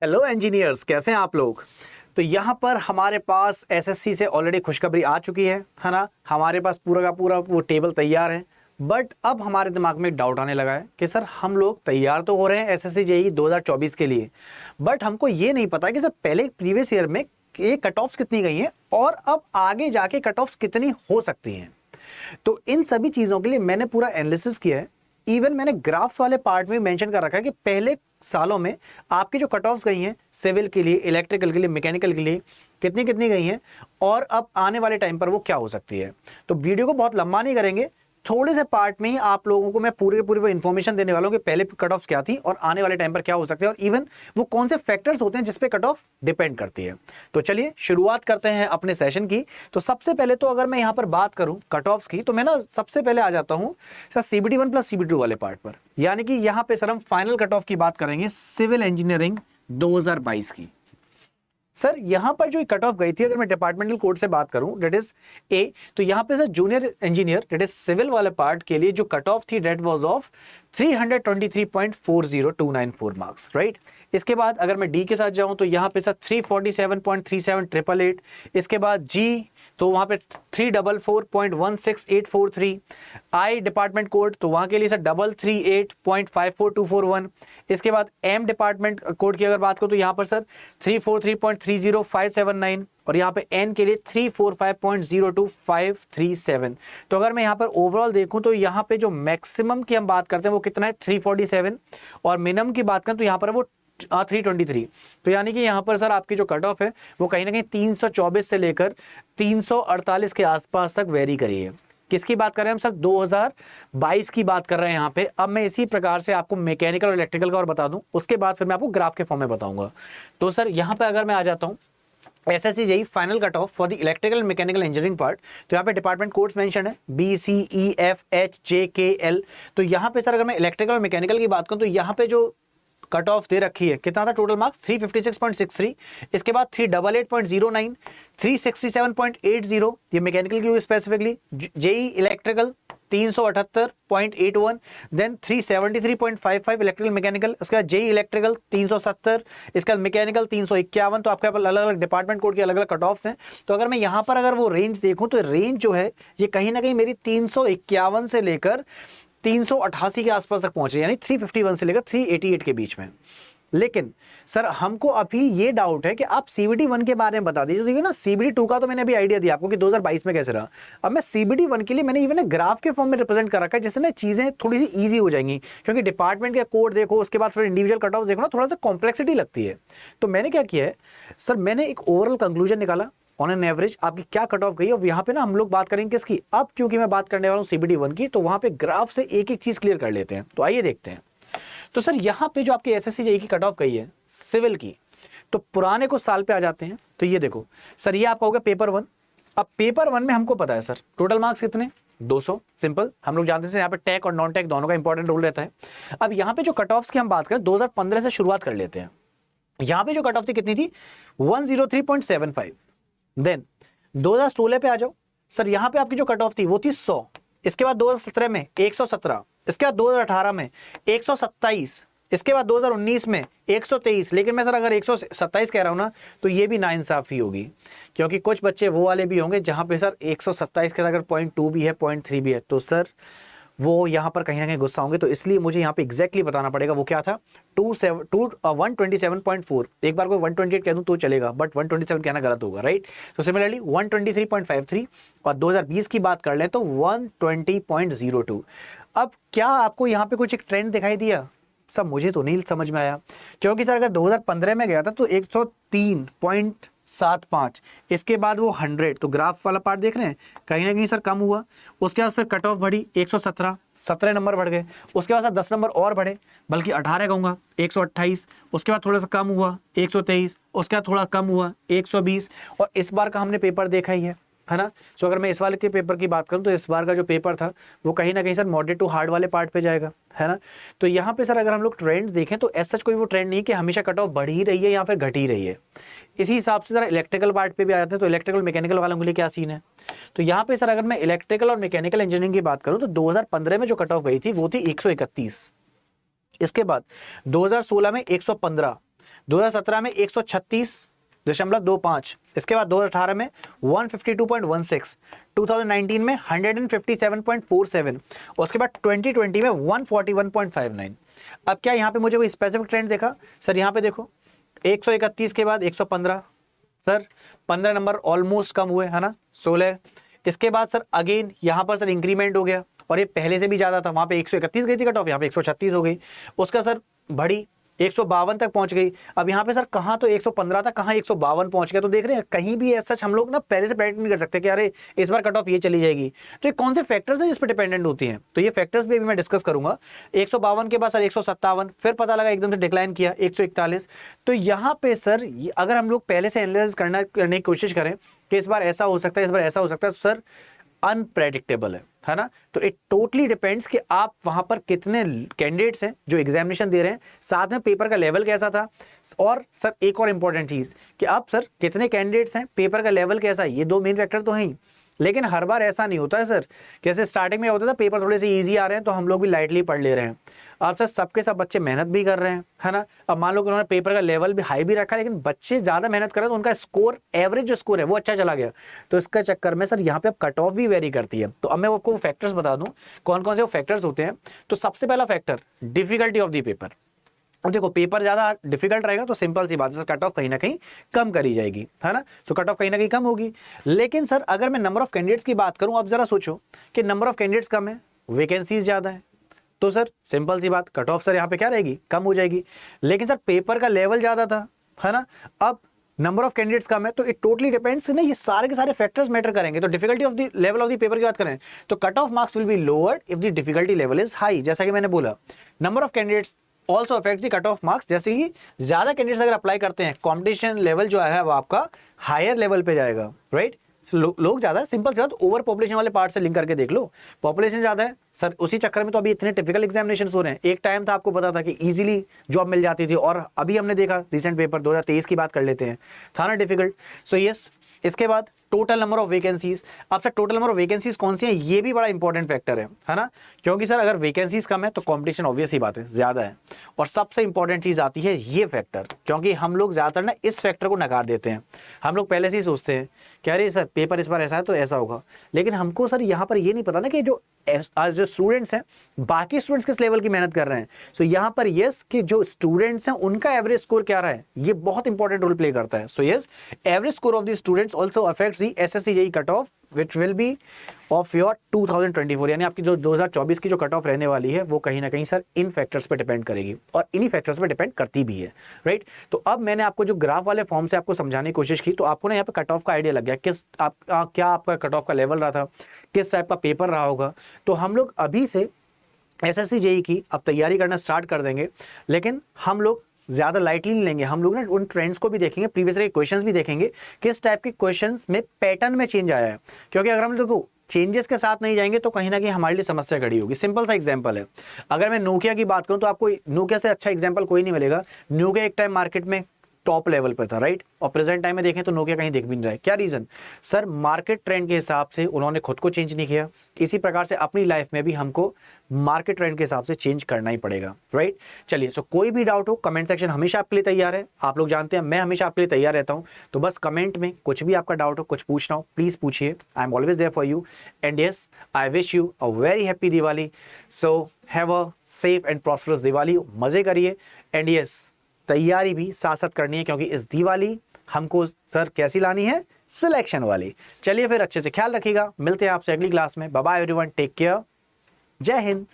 Hello engineers, कैसे हैं आप लोग। तो यहाँ पर हमारे पास एसएससी से ऑलरेडी खुशखबरी आ चुकी है ना। हमारे पास पूरा का पूरा वो टेबल तैयार है। बट अब हमारे दिमाग में एक डाउट आने लगा है कि सर हम लोग तैयार तो हो रहे हैं एसएससी जेईई 2024 के लिए, बट हमको ये नहीं पता कि सर पहले प्रीवियस ईयर में ये कट ऑफ्स कितनी गई हैं और अब आगे जाके कट ऑफ्स कितनी हो सकती हैं। तो इन सभी चीज़ों के लिए मैंने पूरा एनालिसिस किया है। इवन मैंने ग्राफ्स वाले पार्ट में मेंशन कर रखा है कि पहले सालों में आपकी जो कट ऑफ्स गई हैं सिविल के लिए, इलेक्ट्रिकल के लिए, मैकेनिकल के लिए कितनी कितनी गई हैं और अब आने वाले टाइम पर वो क्या हो सकती है। तो वीडियो को बहुत लंबा नहीं करेंगे, थोड़े से पार्ट में ही आप लोगों को मैं पूरी वो इन्फॉर्मेशन देने वाला हूं कि पहले कट ऑफ क्या थी और आने वाले टाइम पर क्या हो सकते हैं और इवन वो कौन से फैक्टर्स होते हैं जिस पे कट ऑफ डिपेंड करती है। तो चलिए शुरुआत करते हैं अपने सेशन की। तो सबसे पहले तो अगर मैं यहां पर बात करूं कट ऑफ्स की, तो मैं ना सबसे पहले आ जाता हूं सर CBT 1 प्लस CBT 2 वाले पार्ट पर, यानी कि यहां पर सर हम फाइनल कट ऑफ की बात करेंगे सिविल इंजीनियरिंग 2022 की। सर यहां पर जो कट ऑफ गई थी, अगर मैं डिपार्टमेंटल कोड से बात करूं डेट इज ए, तो यहां पे sir junior engineer that is civil वाले पार्ट के लिए जो कट ऑफ थी that was of 323.40294 marks, right. इसके बाद अगर मैं डी के साथ जाऊं तो यहां पे सर 347.37888। इसके बाद जी तो वहां पे 344.16843। आई डिपार्टमेंट कोड तो वहां के लिए सर 338.54241। इसके बाद एम डिपार्टमेंट कोड की अगर बात करूं तो यहां पर सर 343.30579 और यहाँ पे एन के लिए 345.02537। तो अगर मैं यहाँ पर ओवरऑल देखूं तो यहाँ पे जो मैक्सिमम की हम बात करते हैं वो कितना है 347 और मिनिमम की बात करें तो यहाँ पर वो 323। तो यानी कि यहाँ पर सर आपकी जो कट ऑफ है वो कहीं ना कहीं 324 से लेकर 348 के आसपास तक वेरी करी है। किसकी बात कर रहे हैं हम सर 2022 की बात कर रहे हैं यहाँ पे। अब मैं इसी प्रकार से आपको मैकेनिकल और इलेक्ट्रिकल का और बता दूं, उसके बाद फिर मैं आपको ग्राफ के फॉर्म में बताऊंगा। तो सर यहाँ पे अगर मैं आ जाता हूँ SSC JEE final cut off for the electrical mechanical engineering part, तो यहाँ पे डिपार्टमेंट कोड्स मेंशन है BCEFHJKL। तो यहाँ पे सर अगर मैं इलेक्ट्रिकल और मैकेनिकल की बात करूँ तो यहाँ पे जो कट ऑफ दे रखी है कितना था टोटल मार्क्स 356.63। इसके बाद 388.09, 367.80 ये मैकेनिकल की specifically, JE electrical 378.81, then 373.55 electrical mechanical. इसके बाद जेई इलेक्ट्रिकल 370, इसके बाद मैकेनिकल 351। तो आपके अलग अलग डिपार्टमेंट कोड के अलग अलग कट ऑफ्स हैं। तो अगर मैं यहाँ पर अगर वो रेंज देखूँ तो रेंज जो है ये कहीं ना कहीं मेरी 351 से लेकर 388 के आसपास तक पहुंच रही है, यानी 351 से लेकर 388 के बीच में। लेकिन सर हमको अभी ये डाउट है कि आप CBT 1 के बारे में बता दीजिए। देखिए ना CBT 2 का तो मैंने अभी आइडिया दिया आपको कि 2022 में कैसे रहा। अब मैं CBT 1 के लिए मैंने इवन ग्राफ के फॉर्म में रिप्रेजेंट कर रखा है, जिससे ना चीजें थोड़ी सी ईजी हो जाएंगी, क्योंकि डिपार्टमेंट का कोड देखो उसके बाद फिर इंडिविजुअल कट ऑफ देखो ना, थोड़ा सा कॉम्प्लेक्सिटी लगती है। तो मैंने क्या किया है सर, मैंने एक ओवरऑल कंक्लूजन निकाला ऑन एन एवरेज आपकी क्या कट ऑफ गई है। और यहाँ पे ना हम लोग बात करेंगे किसकी, अब क्योंकि मैं बात करने वाला हूँ CBT 1 की, तो वहां पे ग्राफ से एक एक चीज क्लियर कर लेते हैं। तो आइए देखते हैं। तो सर यहाँ पे जो आपकी एसएससी जेईई की कट ऑफ गई है सिविल की, तो पुराने कुछ साल पे आ जाते हैं। तो ये देखो सर, ये आपका होगा पेपर 1। अब पेपर 1 में हमको पता है सर टोटल मार्क्स कितने 200, सिंपल हम लोग जानते हैं यहाँ पे टैग और नॉन टैग दोनों का इंपॉर्टेंट रोल रहता है। अब यहाँ पे जो कट ऑफ्स की हम बात करें 2015 से शुरुआत कर लेते हैं। यहाँ पे जो कट ऑफ थी कितनी थी 103.75। देन 2016 पे आ जाओ सर, यहाँ पे आपकी जो कट ऑफ थी वो थी 100। इसके बाद 2017 में 117, इसके बाद 2018 में 127, इसके बाद 2019 में 123। लेकिन मैं सर अगर 127 कह रहा हूं ना तो ये भी नाइंसाफी होगी, क्योंकि कुछ बच्चे वो वाले भी होंगे जहां पे सर 127 के अगर 0.2 भी है 0.3 भी है तो सर वो यहाँ पर कहीं ना कहीं गुस्सा होंगे। तो इसलिए मुझे यहाँ पे एग्जैक्टली बताना पड़ेगा वो क्या था 127.4। एक बार कोई 128 कह दूं तो चलेगा, बट 127 कहना गलत होगा, राइट। तो सिमिलरली 123.53 और 2020 की बात कर लें तो 120.02। अब क्या आपको यहाँ पे कुछ एक ट्रेंड दिखाई दिया? सब मुझे तो नहीं समझ में आया, क्योंकि सर अगर 2015 में गया था तो 103.75, इसके बाद वो 100। तो ग्राफ वाला पार्ट देख रहे हैं कहीं ना कहीं सर कम हुआ। उसके बाद फिर कट ऑफ बढ़ी 117, 17 नंबर बढ़ गए। उसके बाद सर 10 नंबर और बढ़े, बल्कि 18 कहूँगा 128। उसके बाद थोड़ा सा कम हुआ 123, उसके बाद थोड़ा कम हुआ 120। और इस बार का हमने पेपर देखा ही है ना। सो अगर मैं इस वाले के पेपर की बात करूं तो इस बार का जो पेपर था वो कहीं ना कहीं सर मॉडरेट टू हार्ड वाले पार्ट पे जाएगा, है ना। तो यहाँ पे सर अगर हम लोग ट्रेंड देखें तो ऐसा कोई वो ट्रेंड नहीं कि हमेशा कट ऑफ बढ़ ही रही है या फिर घट ही रही है। इसी हिसाब से सर इलेक्ट्रिकल पार्ट पे भी आ जाते हैं। तो इलेक्ट्रिकल मैकेनिकल वालों के लिए क्या सीन है, तो यहाँ पे सर अगर मैं इलेक्ट्रिकल और मैकेनिकल इंजीनियरिंग की बात करूँ तो 2015 में जो कट ऑफ गई थी वो थी 131। इसके बाद 2016 में 115, 2017 में 136.25, इसके बाद 2018 में 152.16, 2019 में 157.47, उसके बाद 2020 में 141.59। अब क्या यहाँ पे मुझे कोई स्पेसिफिक ट्रेंड देखा? सर यहाँ पे देखो 131 के बाद 115, सर 15 नंबर ऑलमोस्ट कम हुए, है ना, 16। इसके बाद सर अगेन यहाँ पर सर इंक्रीमेंट हो गया और ये पहले से भी ज़्यादा था, वहाँ पे 131 गई थी कट ऑफ, यहाँ पे 136 हो गई, उसका सर बढ़ी 152 तक पहुंच गई। अब यहाँ पे सर कहाँ तो 115 था, कहाँ 152 पहुंच गया। तो देख रहे हैं कहीं भी ऐसा हम लोग ना पहले से प्रेडिक्ट नहीं कर सकते कि अरे इस बार कट ऑफ ये चली जाएगी। तो ये कौन से फैक्टर्स हैं जिस पर डिपेंडेंट होती हैं, तो ये फैक्टर्स भी अभी मैं डिस्कस करूंगा। 152 के बाद सर 157, फिर पता लगा एकदम से डिक्लाइन किया 141। तो यहाँ पे सर अगर हम लोग पहले से एनालिसिस करने की कोशिश करें कि इस बार ऐसा हो सकता है, इस बार ऐसा हो सकता है, तो सर अनप्रेडिक्टेबल है ना। तो इट टोटली डिपेंड्स कि आप वहां पर कितने कैंडिडेट्स हैं जो एग्जामिनेशन दे रहे हैं, साथ में पेपर का लेवल कैसा था, और सर एक और इंपॉर्टेंट चीज कि आप सर कितने कैंडिडेट्स हैं, पेपर का लेवल कैसा है। ये दो मेन फैक्टर तो हैं ही, लेकिन हर बार ऐसा नहीं होता है सर। जैसे स्टार्टिंग में होता था पेपर थोड़े से इजी आ रहे हैं तो हम लोग भी लाइटली पढ़ ले रहे हैं। अब सर सबके सब बच्चे मेहनत भी कर रहे हैं, है ना। अब मान लो कि उन्होंने पेपर का लेवल भी हाई भी रखा, लेकिन बच्चे ज़्यादा मेहनत कर रहे हैं तो उनका स्कोर, एवरेज जो स्कोर है वो अच्छा चला गया। तो इसका चक्कर में सर यहाँ पे अब कट ऑफ भी वेरी करती है। तो अब मैं आपको फैक्टर्स बता दूँ कौन कौन से वो फैक्टर्स होते हैं। तो सबसे पहला factor difficulty of the paper. अब देखो पेपर ज़्यादा डिफिकल्ट रहेगा तो सिंपल सी बात है सर कट ऑफ कहीं ना कहीं कम करी जाएगी, है ना। सो कट ऑफ कहीं ना कहीं कम होगी। लेकिन सर अगर मैं नंबर ऑफ कैंडिडेट्स की बात करूं, अब जरा सोचो कि नंबर ऑफ कैंडिडेट्स कम है, वैकेंसीज ज़्यादा है, तो सर सिंपल सी बात कट ऑफ सर यहाँ पे क्या रहेगी, कम हो जाएगी। लेकिन सर पेपर का लेवल ज़्यादा था, है ना, अब नंबर ऑफ कैंडिडेट्स कम है, तो इट टोटली डिपेंड्स ना, ये सारे के सारे फैक्टर्स मैटर करेंगे। तो difficulty of the level of the paper की बात करें तो cut off marks will be lower if the difficulty level is high. जैसा कि मैंने बोला number of candidates also affect the cut off marks. जैसे कि ज्यादा कैंडिडेट्स अगर अप्लाई करते हैं, कॉम्पिटिशन लेवल जो है वो आपका हायर लेवल पे जाएगा, राइट। लोग ज्यादा, सिंपल सी बात, ओवर पॉपुलेशन वाले पार्ट से लिंक करके देख लो, पॉपुलेशन ज्यादा है सर, उसी चक्कर में तो अभी इतने टिपिकल एग्जामिनेशन हो रहे हैं। एक टाइम था आपको पता था कि इजीली जॉब मिल जाती थी, और अभी हमने देखा रिसेंट पेपर 2023 की बात कर लेते हैं, था ना डिफिकल्ट। सो यस, इसके बाद टोटल नंबर ऑफ वैकेंसीज। अब sir total number of vacancies कौन सी हैं, ये भी बड़ा इंपॉर्टेंट फैक्टर है ना, क्योंकि सर अगर वैकेंसीज कम है तो कंपटीशन ऑब्वियस ही बात है ज्यादा है। और सबसे इंपॉर्टेंट चीज आती है ये फैक्टर, क्योंकि हम लोग ज्यादातर ना इस फैक्टर को नकार देते हैं। हम लोग पहले से ही सोचते हैं कि अरे सर पेपर इस बार ऐसा है तो ऐसा होगा, लेकिन हमको सर यहाँ पर ये नहीं पता ना कि जो आज जो स्टूडेंट्स हैं, बाकी स्टूडेंट्स किस लेवल की मेहनत कर रहे हैं। सो यहाँ पर यस कि जो स्टूडेंट्स हैं उनका एवरेज स्कोर क्या रहा है, ये बहुत इंपॉर्टेंट रोल प्ले करता है। So yes, average score of the students also affects the assessee JEE cut of which will be of your 2024, यानी आपकी जो 2024 की जो कट ऑफ रहने वाली है वो कहीं ना कहीं सर इन फैक्टर्स पे डिपेंड करेगी, और इन्हीं फैक्टर्स पे डिपेंड करती भी है, राइट। तो अब मैंने आपको जो ग्राफ वाले फॉर्म से आपको समझाने की कोशिश की, तो आपको ना यहाँ पे कट ऑफ का आइडिया लग गया, क्या आपका कट ऑफ का लेवल रहा था, किस टाइप का पेपर रहा होगा। तो हम लोग अभी से एसएससी जेईई की अब तैयारी करना स्टार्ट कर देंगे, लेकिन हम लोग ज़्यादा लाइटली नहीं लेंगे। हम लोग ना उन ट्रेंड्स को भी देखेंगे, प्रीवियस ईयर के क्वेश्चंस भी देखेंगे, किस टाइप के क्वेश्चंस में पैटर्न में चेंज आया है। क्योंकि अगर हम लोग चेंजेस के साथ नहीं जाएंगे तो कहीं ना कहीं हमारे लिए समस्या खड़ी होगी। सिंपल सा एग्जांपल है, अगर मैं नोकिया की बात करूं तो आपको नोकिया से अच्छा एग्जांपल कोई नहीं मिलेगा। नोकिया एक टाइम मार्केट में टॉप लेवल पर था, राइट, और प्रेजेंट टाइम में देखें तो नोकिया कहीं दिख भी नहीं रहा है। क्या रीजन? सर मार्केट ट्रेंड के हिसाब से उन्होंने खुद को चेंज नहीं किया। इसी प्रकार से अपनी लाइफ में भी हमको मार्केट ट्रेंड के हिसाब से चेंज करना ही पड़ेगा, राइट। चलिए, सो कोई भी डाउट हो कमेंट सेक्शन हमेशा आपके लिए तैयार है। आप लोग जानते हैं मैं हमेशा आपके लिए तैयार रहता हूं, तो बस कमेंट में कुछ भी आपका डाउट हो, कुछ पूछना हो, प्लीज पूछिए। I am always there for you, and yes I wish you a very happy Diwali. So have a safe and prosperous Diwali, मजे करिए, एंड यस तैयारी भी साथ साथ करनी है, क्योंकि इस दिवाली हमको सर कैसी लानी है, सिलेक्शन वाली। चलिए फिर अच्छे से ख्याल रखिएगा, मिलते हैं आपसे अगली क्लास में। Bye bye everyone, take care, जय हिंद।